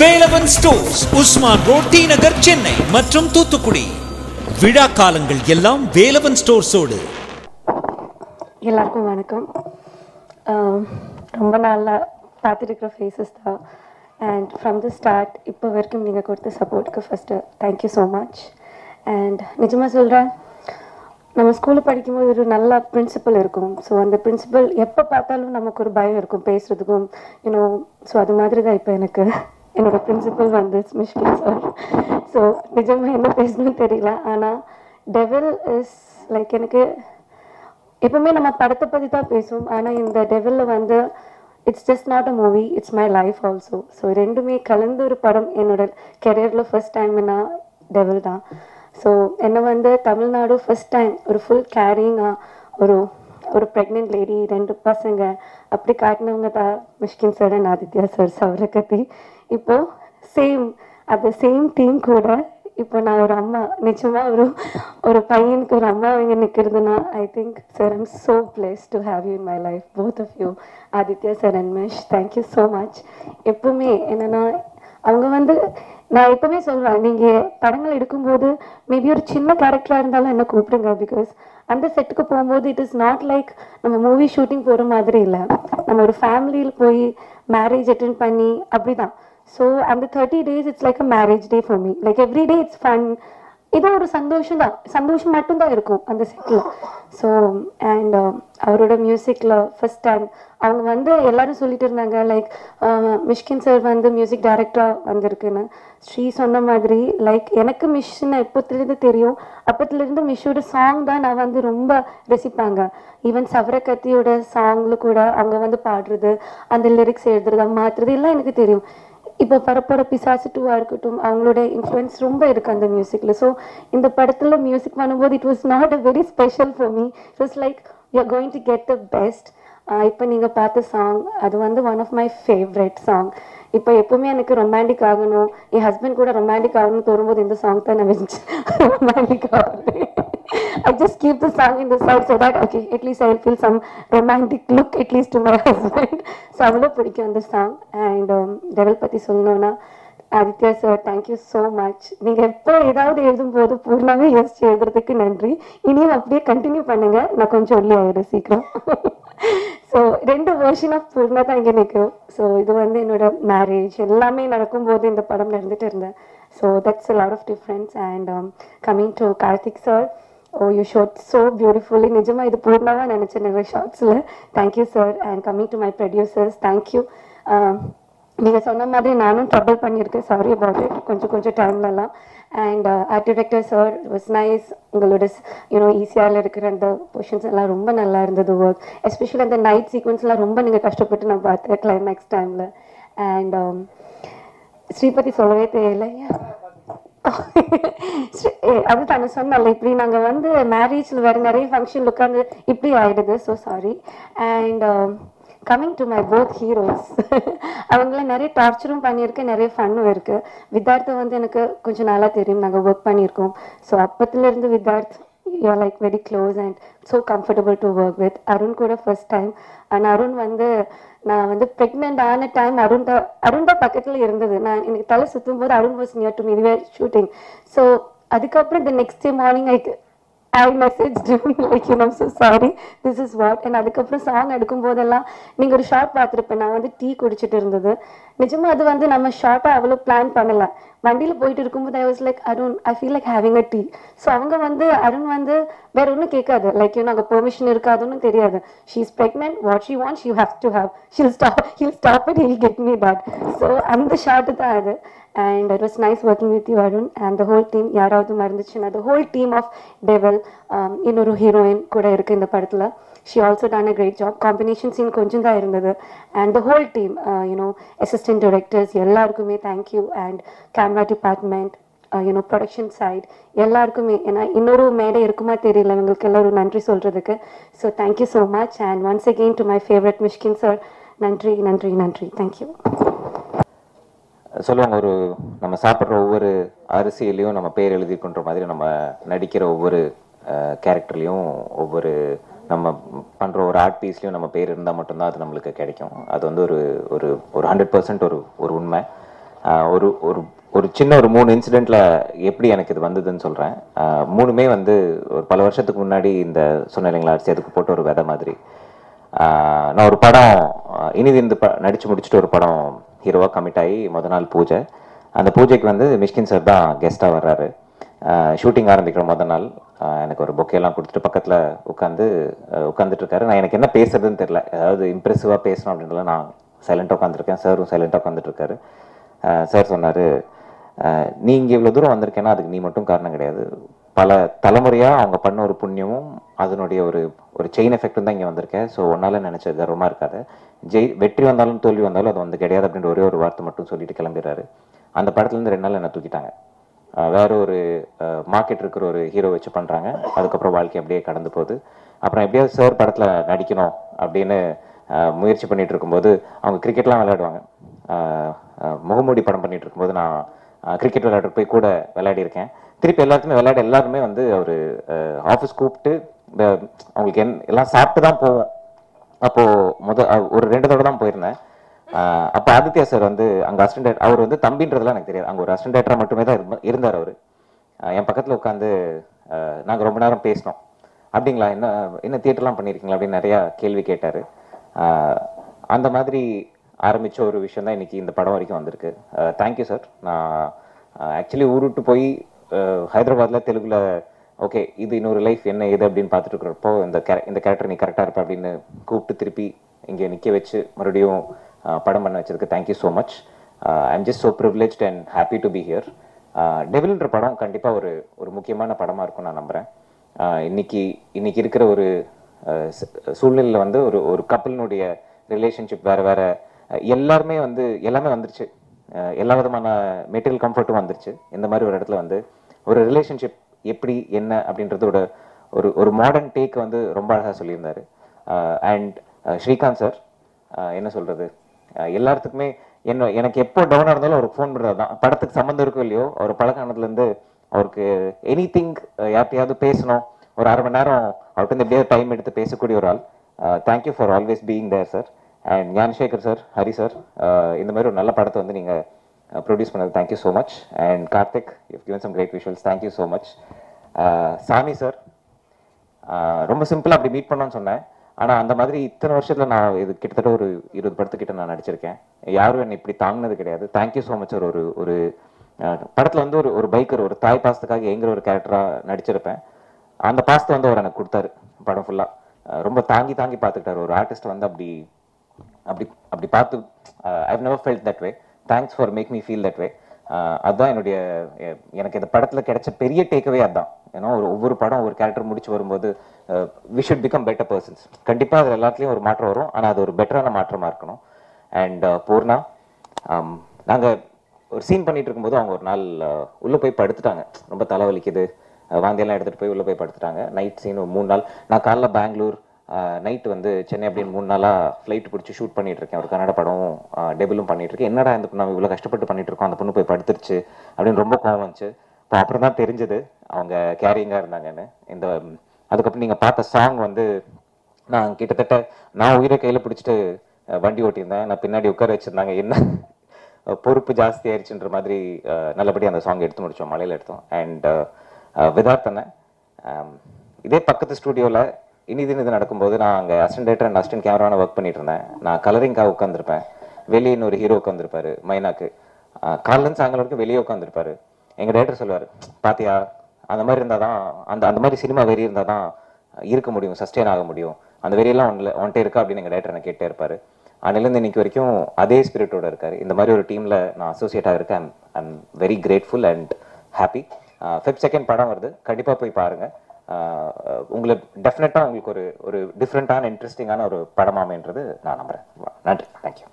Velavan stores, Usman road, T Nagar, Chennai மற்றும் தூத்துக்குடி. விழா காலங்கள் எல்லாம் வேலவன் ஸ்டோர்ஸோடு. எல்லாருக்கும் வணக்கம். ரொம்ப நாளாக பார்த்துருக்கிற ஃபேஸஸ் தான். அண்ட் ஃப்ரம் த ஸ்டார்ட் இப்போ வரைக்கும் நீங்கள் கொடுத்த சப்போர்ட்டுக்கு first thank you so much. And நிஜமாக சொல்கிறேன், நம்ம ஸ்கூலில் படிக்கும்போது ஒரு நல்ல பிரின்சிபல் இருக்கும். ஸோ அந்த பிரின்சிபல் எப்போ பார்த்தாலும் நமக்கு ஒரு பயம் இருக்கும் பேசுகிறதுக்கும், யூனோ. ஸோ அது மாதிரி தான் இப்போ எனக்கு என்னோடய பிரின்சிபல் வந்து மிஷ்கின் சார். ஸோ நிஜமாக என்ன பேசணும்னு தெரியல. ஆனால் டெவில் இஸ் லைக், எனக்கு எப்பவுமே நம்ம படத்தை பற்றி தான் பேசுவோம். ஆனால் இந்த டெவிலில் வந்து it's just not a movie, it's my life also. So ரெண்டுமே கலந்து ஒரு படம் என்னோட கெரியரில் ஃபர்ஸ்ட் டைம்னா டெவில் தான். ஸோ என்னை வந்து தமிழ்நாடு ஃபர்ஸ்ட் டைம் ஒரு ஃபுல் கேரிங்காக ஒரு ஒரு ப்ரெக்னென்ட் லேடி, 2 பசங்க அப்படி காட்டினவங்க தான் Mysskin sir and Aditya sir, Savarakathi. இப்போது சேம் டீம் கூட இப்போ நான் ஒரு அம்மா, நிச்சயமாக ஒரு பையனுக்கு ஒரு அம்மா இங்கே நிற்கிறதுனா I think sir I'm so blessed to have you in my life, both of you, Aditya sir and Mish. Thank you so much. எப்பவுமே என்னென்னா அவங்க வந்து, நான் எப்பவுமே சொல்வேன், நீங்கள் படங்கள் எடுக்கும்போது மேபி ஒரு சின்ன கேரக்டராக இருந்தாலும் என்ன கூப்பிடுங்க. பிகாஸ் அந்த செட்டுக்கு போகும்போது இட் இஸ் நாட் லைக் நம்ம மூவி ஷூட்டிங் போகிற மாதிரி இல்லை. நம்ம ஒரு ஃபேமிலியில் போய் மேரேஜ் அட்டென்ட் பண்ணி அப்படி தான். ஸோ அந்த 30 days it's like a marriage day for me. Like every day it's fun. இது ஒரு சந்தோஷம் தான், சந்தோஷம் மட்டும்தான் இருக்கும் அந்த செட்டில். ஸோ அண்ட் அவரோட மியூசிக்கில் ஃபர்ஸ்ட் டைம் அவங்க வந்து எல்லாரும் சொல்லிட்டு இருந்தாங்க லைக் மிஷ்கின் சார் வந்து மியூசிக் டைரக்டராக வந்திருக்குன்னு. ஸ்ரீ சொன்ன மாதிரி லைக் எனக்கு மிஷ்னை எப்போத்துலேருந்து தெரியும், அப்போத்துலேருந்து மிஷ்ஷோட சாங் தான் நான் வந்து ரொம்ப ரசிப்பாங்க. ஈவன் சவரகத்தியோட சாங்கில் கூட அவங்க வந்து பாடுறது, அந்த லிரிக்ஸ் எழுதுறது, மாற்றுறது எல்லாம் எனக்கு தெரியும். இப்போ பரப்பர பிசாசு 2 இருக்கட்டும், அவங்களோட இன்ஃப்ளூயன்ஸ் ரொம்ப இருக்குது அந்த மியூசிக்கில். ஸோ இந்த படத்தில் மியூசிக் பண்ணும்போது it was not a very special for me. It was like you are going to get the best. இப்போ நீங்கள் பார்த்த சாங் அது வந்து one of my favourite song. இப்போ எப்பவுமே எனக்கு ரொமான்டிக் ஆகணும், என் ஹஸ்பண்ட் கூட ரொமான்டிக் ஆகணும்னு தோணும்போது இந்த சாங் தான் நான் வச்சு ரொமான்டிக் ஆகுது. I just keep the song in the side so that okay, at least I will feel some romantic look at least to my husband. So அவ்வளோ பிடிக்கும் அந்த சாங். அண்ட் டெவில் பற்றி சொல்லணும்னா Aditya sir, thank you so much. நீங்கள் எப்போ ஏதாவது எழுதும்போது பூர்ணாவே யோசிச்சு எழுதுறதுக்கு நன்றி. இனியும் அப்படியே கண்டினியூ பண்ணுங்கள், நான் கொஞ்சம் ஒல்லி ஆகிடும் சீக்கிரம். ஸோ 2 வெர்ஷன் ஆஃப் பூர்ணா தான் இங்கே நிற்கும். ஸோ இது வந்து என்னோட மேரேஜ் எல்லாமே நடக்கும்போது இந்த படம் நடந்துட்டு இருந்தேன். So that's a lot of difference. And coming to Karthik sir, oh you shot so beautifully. நிஜமாக இது பூர்ணாவாக நினச்சேன் நிறைய ஷார்ட்ஸில். Thank you sir. And coming to my producers, thank you. நீங்கள் சொன்ன மாதிரி நானும் ட்ரபிள் பண்ணியிருக்கேன், சாரி அபவுட் இட், கொஞ்சம் டைம்லலாம். And art director sir was nice. உங்களோட ஈஸியாவில் இருக்கிற அந்த பொசிஷன்ஸ் எல்லாம் ரொம்ப நல்லா இருந்தது ஒர்க். எஸ்பெஷலி அந்த நைட் சீக்வன்ஸ்லாம் ரொம்ப நீங்கள் கஷ்டப்பட்டு நான் பார்த்தேன் கிளைமேக்ஸ் டைமில். அண்ட் ஸ்ரீபதி சொல்லவே தெரியல, அது தானே சொன்னால இப்படி நாங்கள் வந்து மேரேஜில் வேறு நிறைய ஃபங்க்ஷன் உட்காந்து இப்படி ஆகிடுது. So sorry. And coming to my both heroes, அவங்கள நிறைய டார்ச்சரும் பண்ணியிருக்கேன், நிறைய ஃபன்னும் இருக்குது. வித்தார்த்தை வந்து எனக்கு கொஞ்சம் நாளாக தெரியும், நாங்கள் ஒர்க் பண்ணியிருக்கோம். ஸோ அப்பத்துலேருந்து Vidharth you are like very close and so comfortable to work with. Arun கூட ஃபர்ஸ்ட் டைம். அண்ட் அருண் வந்து நான் வந்து ப்ரெக்னென்ட் ஆன டைம் அருண் தான் பக்கத்தில் இருந்தது. நான் எனக்கு தலை சுற்றும் போது Arun was near to me, we are shooting. So அதுக்கப்புறம் the next day morning I messaged him like, you know, I'm so sorry, this is what. And அதுக்கப்புறம் சாங் எடுக்கும் போதெல்லாம் நீங்கள் ஒரு ஷார்ட் பார்த்துருப்பேன், நான் வந்து டீ குடிச்சிட்டு இருந்தது. நிஜமாக அது வந்து நம்ம ஷார்ட்டாக அவ்வளோ பிளான் பண்ணலை. வண்டியில் போயிட்டு இருக்கும்போது I was like Arun, I feel like having a tea. So அவங்க வந்து அருண் வந்து வேற ஒன்றும் கேட்காது, லைக் நாங்கள் பெர்மிஷன் இருக்காதுன்னு தெரியாது. She is pregnant, what she wants you have to have, he'll stop it, he'll get me that. So அந்த ஷார்ட்டு தான் அது. And it was nice working with you, Arun, and the whole team. யாராவது மறந்துச்சுன்னா the whole team of Devil, இன்னொரு heroine கூட இருக்குது இந்த படத்தில். She also done a great job. Combination scene கொஞ்சம் தான் இருந்தது. And the whole team, assistant directors எல்லாருக்குமே thank you. And camera department, production side எல்லாருக்குமே, ஏன்னா இன்னொரு மேடை இருக்குமா தெரியல உங்களுக்கு எல்லோரும் நன்றி சொல்கிறதுக்கு. So thank you so much. And once again to my favourite Mysskin sir, நன்றி நன்றி நன்றி, தேங்க்யூ. சொல்லுவாங்க, ஒரு நம்ம சாப்பிட்ற ஒவ்வொரு அரிசியிலையும் நம்ம பேர் எழுதிக்கின்ற மாதிரி நம்ம நடிக்கிற ஒவ்வொரு கேரக்டர்லேயும் ஒவ்வொரு நம்ம பண்ணுற ஒரு ஆர்ட் பீஸ்லையும் நம்ம பேர் இருந்தால் மட்டும்தான் அது நம்மளுக்கு கிடைக்கும். அது வந்து ஒரு ஒரு ஒரு 100% ஒரு உண்மை. ஒரு ஒரு ஒரு சின்ன ஒரு 3 இன்சிடெண்ட்டில் எப்படி எனக்கு இது வந்ததுன்னு சொல்கிறேன். 3மே வந்து ஒரு பல வருஷத்துக்கு முன்னாடி இந்த சொன்ன இல்லைங்களா அதுக்கு போட்ட ஒரு விதை மாதிரி. நான் ஒரு படம் இனிதிந்து நடித்து முடிச்சுட்டு ஒரு படம் ஹீரோவாக கமிட் ஆகி முத நாள் பூஜை. அந்த பூஜைக்கு வந்து மிஷ்கின் சார் தான் கெஸ்ட்டாக வர்றாரு. ஷூட்டிங் ஆரம்பிக்கிற முத நாள் எனக்கு ஒரு பொக்கேலாம் கொடுத்துட்டு பக்கத்தில் உட்காந்துட்டு இருக்காரு. நான் எனக்கு என்ன பேசுறதுன்னு தெரியல, அதாவது இம்ப்ரெசிவாக பேசணும் அப்படின்றத நான் சைலண்டாக உட்காந்துருக்கேன். சாரும் சைலண்டாக உட்காந்துட்டு இருக்காரு. சார் சொன்னார், நீ இங்கே இவ்வளோ தூரம் வந்திருக்கேன்னா அதுக்கு நீ மட்டும் காரணம் கிடையாது, பல தலைமுறையாக அவங்க பண்ண ஒரு புண்ணியமும் அதனுடைய ஒரு ஒரு செயின் எஃபெக்டும் தான் இங்கே வந்திருக்கேன். ஸோ ஒன்றால் நினச்ச கர்வமாக இருக்காது, வெற்றி வந்தாலும் தோல்வி வந்தாலும் அது வந்து கிடையாது அப்படின்ற ஒரே ஒரு வார்த்தை மட்டும் சொல்லிட்டு கிளம்பிடுறாரு. அந்த படத்துலேருந்து 2 நாள் என்னை தூக்கிட்டாங்க. வேற ஒரு மார்க்கெட் இருக்கிற ஒரு ஹீரோ வச்சு பண்ணுறாங்க. அதுக்கப்புறம் வாழ்க்கை அப்படியே கடந்து போகுது. அப்புறம் எப்படியாவது சார் படத்தில் நடிக்கணும் அப்படின்னு முயற்சி பண்ணிட்டு இருக்கும்போது அவங்க கிரிக்கெட்லாம் விளையாடுவாங்க. முகமூடி படம் பண்ணிட்டு இருக்கும்போது நான் கிரிக்கெட் விளையாட போய் கூட விளையாடிருக்கேன். திருப்பி எல்லாருமே வந்து அவர் ஆஃபீஸ் கூப்பிட்டு அவங்களுக்கு எல்லாம் சாப்பிட்டு தான் போவோம். அப்போது ஒரு 2 தடவை தான் போயிருந்தேன். அப்போ ஆதித்யா சார் வந்து அங்கே அசிஸ்டன்ட், அவர் வந்து தம்பின்றதுலாம் எனக்கு தெரியாது, அங்கே ஒரு அசிஸ்டன்ட் டைரக்டராக மட்டுமே தான் இருந்தார். அவர் என் பக்கத்தில் உட்காந்து நாங்கள் ரொம்ப நேரம் பேசினோம். அப்படிங்களா, என்ன தியேட்டர்லாம் பண்ணியிருக்கீங்களா அப்படின்னு நிறையா கேள்வி கேட்டார். அந்த மாதிரி ஆரம்பித்த ஒரு விஷயம் தான் இன்றைக்கி இந்த படம் வரைக்கும் வந்திருக்கு. Thank you sir. நான் ஆக்சுவலி ஊர் விட்டு போய் ஹைதராபாத்தில் தெலுங்குல ஓகே இது இன்னொரு லைஃப் என்ன ஏது அப்படின்னு பார்த்துட்டு இருக்கிறப்போ இந்த கேரக்டர் நீ கரெக்டாக இருப்ப அப்படின்னு கூப்பிட்டு திருப்பி இங்கே நிற்க வச்சு மறுபடியும் படம் பண்ண வச்சதுக்கு thank you so much. I am just so privileged and happy to be here. டெவில்ன்ற படம் கண்டிப்பாக ஒரு முக்கியமான படமாக இருக்கும் நான் நம்புகிறேன். இன்னைக்கு இருக்கிற ஒரு சூழ்நிலையில் வந்து ஒரு கப்பலினுடைய ரிலேஷன்ஷிப் வேறு எல்லாமே வந்துருச்சு. எல்லா விதமான மெட்டீரியல் கம்ஃபர்ட்டும் வந்துருச்சு. இந்த மாதிரி ஒரு இடத்துல வந்து ஒரு ரிலேஷன்ஷிப் எப்படி என்ன அப்படின்றதோட ஒரு மாடர்ன் டேக் வந்து ரொம்ப அழகாக சொல்லியிருந்தாரு. அண்ட் ஸ்ரீகாந்த் சார் என்ன சொல்கிறது, எல்லாத்துக்குமே எனக்கு எப்போ டவுனாக இருந்தாலும் அவருக்கு ஃபோன் பண்ணுறது தான். படத்துக்கு சம்மந்தம் இருக்கோ இல்லையோ அவர் பழக்கானதுலேருந்து அவருக்கு எனி திங் யார்ட்டையாவது பேசணும், ஒரு 1/2 மணி நேரம் அவர்கிட்ட வந்து எப்படியாவது டைம் எடுத்து பேசக்கூடிய ஒரு ஆள். Thank you for always being there sir. And Gnanasekar sir, Hari sir, இந்த மாதிரி ஒரு நல்ல படத்தை வந்து நீங்கள் ப்ரொடியூஸ் பண்ணது thank you so much. And Karthik, you given some great visuals, thank you so much. Sami sir, ரொம்ப சிம்பிளாக அப்படி மீட் பண்ணோன்னு சொன்னேன். ஆனால் அந்த மாதிரி இத்தனை வருஷத்தில் நான் இது கிட்டத்தட்ட ஒரு 20 படத்துக்கிட்ட நான் நடிச்சிருக்கேன். யாரும் என்னை இப்படி தாங்கினது கிடையாது. Thank you so much sir. ஒரு படத்தில் வந்து ஒரு பைக்கர், ஒரு தாய் பாசத்துக்காக எங்கிற ஒரு கேரக்டராக நடிச்சிருப்பேன். அந்த பாசத்தை வந்து அவர் எனக்கு கொடுத்தாரு படம் ஃபுல்லாக. ரொம்ப தாங்கி பார்த்துக்கிட்டார். ஒரு ஆர்டிஸ்ட் வந்து அப்படி பார்த்து I've never felt that way. Thanks for make me feel that way. அதுதான் எனக்கு இந்த படத்தில் கிடைச்ச பெரிய டேக்அவே அதுதான். ஏன்னா ஒவ்வொரு படம் ஒரு கேரக்டர் முடிச்சு வரும்போது we should become better persons. கண்டிப்பாக அது எல்லாத்துலேயும் ஒரு மாற்றம் வரும், ஆனால் அது ஒரு பெட்டரான மாற்றமாக இருக்கணும். அண்ட் பூர்ணா, நாங்கள் ஒரு சீன் பண்ணிட்டு இருக்கும்போது அவங்க ஒரு நாள் உள்ளே போய் படுத்துட்டாங்க. ரொம்ப தலைவலிக்குது, வாந்தியெல்லாம் எடுத்துகிட்டு போய் உள்ளே போய் படுத்துட்டாங்க. நைட் சீன் 3 நாள். நான் காலைல பெங்களூர், நைட்டு வந்து சென்னை அப்படின்னு 3 நாளாக ஃப்ளைட் பிடிச்சி ஷூட் பண்ணிட்டு இருக்கேன். ஒரு கன்னட படமும் டெபிலும் பண்ணிட்டு இருக்கேன். என்னடா இந்த நம்ம இவ்வளோ கஷ்டப்பட்டு பண்ணிட்டு இருக்கோம், அந்த பொண்ணு போய் படுத்துருச்சு அப்படின்னு ரொம்ப கோவம் வந்துச்சு. இப்போ அப்புறம் தான் தெரிஞ்சது அவங்க கேரிங்காக இருந்தாங்கன்னு. அதுக்கப்புறம் நீங்கள் பார்த்த சாங் வந்து நான் கிட்டத்தட்ட உயிரை கையில் பிடிச்சிட்டு வண்டி ஓட்டியிருந்தேன். நான் பின்னாடி உட்கார வச்சுருந்தாங்க. என்ன பொறுப்பு ஜாஸ்தி ஆயிடுச்சுன்ற மாதிரி நல்லபடியாக அந்த சாங் எடுத்து முடித்தோம், மலையில் எடுத்தோம். அண்ட் விதார்த்தனை இதே பக்கத்து ஸ்டூடியோவில் இது நடக்கும்போது நான் அங்கே அசிஸ்டன்ட் டைரக்டர் அண்ட் அசிஸ்டன்ட் கேமரான ஒர்க் பண்ணிட்டு இருந்தேன். நான் கலரிங்காக உட்காந்துருப்பேன். வெளியே இன்னொரு ஹீரோ உட்காந்துருப்பாரு மைனாக்கு. காலிலேருந்து சாயங்காலம் வரைக்கும் வெளியே உட்காந்துருப்பாரு. எங்கள் டைரக்டர் சொல்லுவார், பாத்தியா அந்த மாதிரி இருந்தால் தான் அந்த மாதிரி சினிமா வெறி இருந்தால் தான் இருக்க முடியும், சஸ்டெயின் ஆக முடியும். அந்த வெறியெல்லாம் ஒன்ட்டே இருக்கா அப்படின்னு எங்கள் டைரக்டர் எனக்கு கேட்டே இருப்பார். அன்னிலேருந்து இன்னைக்கு வரைக்கும் அதே ஸ்பிரிட்டோட இருக்கார். இந்த மாதிரி ஒரு டீமில் நான் அசோசியேட் ஆகிருக்கேன். I'm very grateful and happy. Feb 2 படம் வருது, கண்டிப்பாக போய் பாருங்கள். உங்களுக்கு டெஃபினட்டாக உங்களுக்கு ஒரு டிஃப்ரெண்ட்டான இன்ட்ரெஸ்டிங்கான ஒரு படமாமேன்றது நான் நம்புகிறேன். நன்றி, தேங்க்யூ.